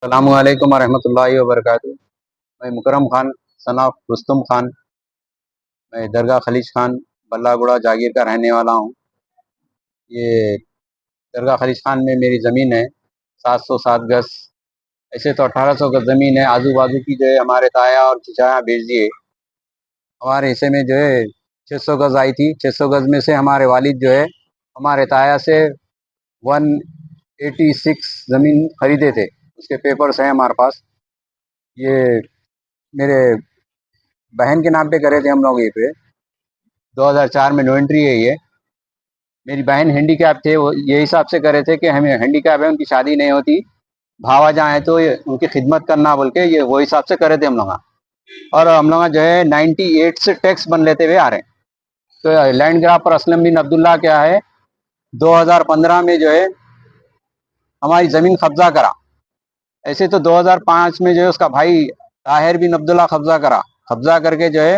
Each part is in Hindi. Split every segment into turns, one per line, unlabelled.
अस्सलामुअलैकुम वरहमतुल्लाहि वबरकातुहू। मैं मुकरम खान सन ऑफ रुस्तुम खान, मैं दरगाह खलीज खान बल्लागुड़ा जागीर का रहने वाला हूँ। ये दरगाह खलीज खान में मेरी ज़मीन है 707 गज। ऐसे तो 1800 गज ज़मीन है। आजू बाजू की जो है हमारे ताया और चिचाया बेच दिए। हमारे हिस्से में जो है 600 गज आई थी। 600 गज में से हमारे वालिद जो है हमारे ताया से 186 ज़मीन खरीदे थे। उसके पेपर्स हैं हमारे पास। ये मेरे बहन के नाम पे करे थे हम लोग। ये पे 2004 में नो एंट्री है ये। मेरी बहन हैंडीकैप थे, वो ये हिसाब से करे थे कि हमें हैंडीकैप है, उनकी शादी नहीं होती, भावा जहाँ है तो ये उनकी खिदमत करना बोल के ये वो हिसाब से करे थे हम लोग। और हम लोग जो है 98 से टैक्स बन लेते हुए आ रहे हैं। तो लैंड ग्राफ पर असलम बिन अब्दुल्ला क्या है 2015 में जो है हमारी ज़मीन कब्जा करा। ऐसे तो 2005 में जो है उसका भाई ताहिर बिन अब्दुल्ला कब्जा करके जो है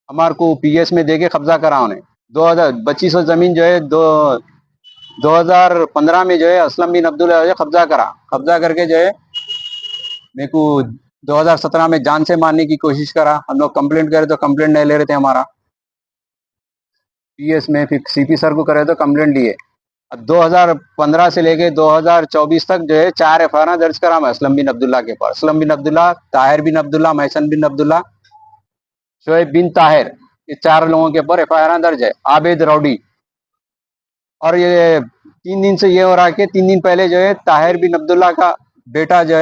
हमारे को पीएस में देके कब्जा करा उन्हें। 2025 ज़मीन जो है 2015 में जो है असलम बिन अब्दुल्ला जो कब्जा करके जो है मेरे को 2017 में जान से मारने की कोशिश करा। हम लोग कंप्लेंट करे तो कंप्लेंट नहीं ले रहे थे हमारा। पीएस में फिर सीपी सर को करे तो कंप्लेंट लिए। अब 2015 से लेके 2024 तक जो है 4 एफआईआर दर्ज करा मैं असलम बिन अब्दुल्ला के ऊपर। असलम बिन अब्दुल्ला, ताहिर बिन अब्दुल्ला, महसन बिन अब्दुल्ला, शोएब बिन ताहिर, ये 4 लोगों के ऊपर एफआईआर दर्ज है। आबेद रौडी। और ये 3 दिन से ये हो रहा है कि 3 दिन पहले जो है ताहिर बिन अब्दुल्ला का बेटा जो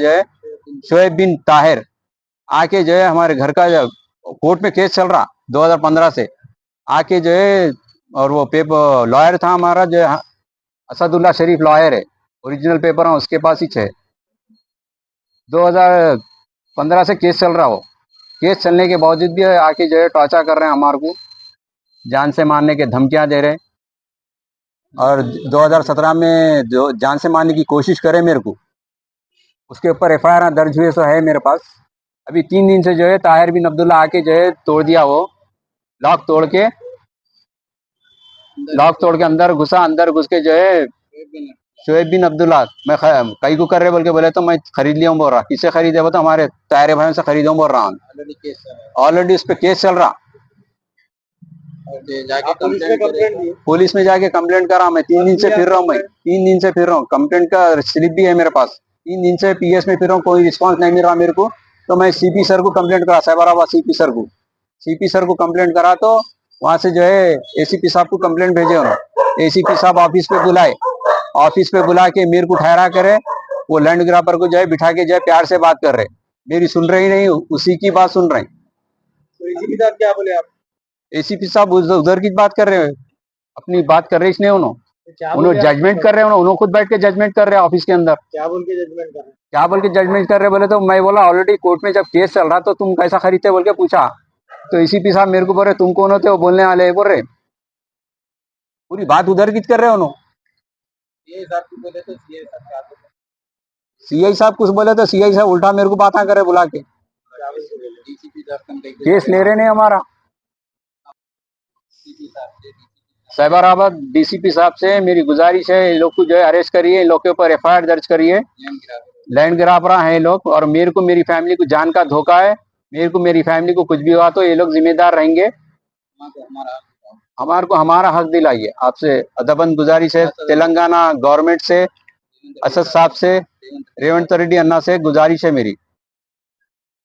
है शोएब बिन ताहिर आके जो है हमारे घर का कोर्ट में केस चल रहा 2015 से आके जो है। और वो पेपर लॉयर था हमारा जो है असदुल्ला शरीफ लॉयर है, ओरिजिनल पेपर है उसके पास ही है। 2015 से केस चल रहा हो। केस चलने के बावजूद भी आके जो है टॉर्चर कर रहे हैं हमारे को, जान से मारने के धमकियां दे रहे हैं। और 2017 में जो जान से मारने की कोशिश करे मेरे को, उसके ऊपर एफआईआर दर्ज हुए सो है मेरे पास। अभी 3 दिन से जो है ताहिर बिन अब्दुल्ला आके जो है तोड़ दिया, वो लॉक तोड़ के अंदर घुस के जो है शोएब बिन अब्दुल्ला मैं कई को कर रहे बोल के बोले तो मैं खरीद लिया हूँ बोल रहा। किससे खरीदे वो तो हमारे तारे भाइयों से खरीदूँ बोल रहा हूँ। ऑलरेडी उस पर केस चल रहा। पुलिस में जाके कंप्लेंट करा। मैं 3 दिन से फिर रहा हूँ। कंप्लेंट का स्लिप भी है मेरे पास। 3 दिन से पीएस में फिर रहा हूँ, कोई रिस्पांस नहीं मिल रहा मेरे को। तो मैं सीपी सर को कंप्लेंट करा, साइबराबाद सीपी सर को कंप्लेंट करा। तो वहां से जो है एसीपी साहब को कंप्लेंट भेजे उन्होंने। एसीपी साहब ऑफिस पे बुला के मेरे को ठहरा करे। वो लैंड ग्राबर को जो है बिठा के जो है प्यार से बात कर रहे, मेरी सुन रही नहीं, उसी की बात सुन रहे। तो एसीपी साहब क्या बोले आप? एसीपी साहब उधर की बात कर रहे हैं, अपनी बात कर रहे इसने उन्होंने जजमेंट कर रहे हैं। उन्होंने खुद बैठ के जजमेंट कर रहे हैं ऑफिस के अंदर। क्या बोल के जजमेंट कर रहे बोले तो मैं बोला ऑलरेडी कोर्ट में जब केस चल रहा तो तुम कैसा खरीदते बोल के पूछा। तो एसीपी साहब मेरे को बोल रहे तुम कौन होते हो बोलने वाले, बोल रहे पूरी बात उधर की कर रहे उन्होंने। सीआई साहब कुछ बोले तो सीआई साहब उल्टा मेरे को बात करे बुला के। केस ले रहे नहीं हमारा। साइबराबाद डीसीपी साहब से मेरी गुजारिश है, इन लोग को जो है अरेस्ट करिए, इन लोग के ऊपर एफआईआर दर्ज करिए। लैंड ग्राबरा है लोग, और मेरे को मेरी फैमिली को जान का धोखा है। मेरी फैमिली को कुछ भी हुआ तो ये लोग जिम्मेदार रहेंगे। हमारे को हमारा हक दिलाइए। आपसे अदबन गुजारिश है, तेलंगाना गवर्नमेंट से, असद साहब से, रेवंत रेड्डी अन्ना से गुजारिश है मेरी।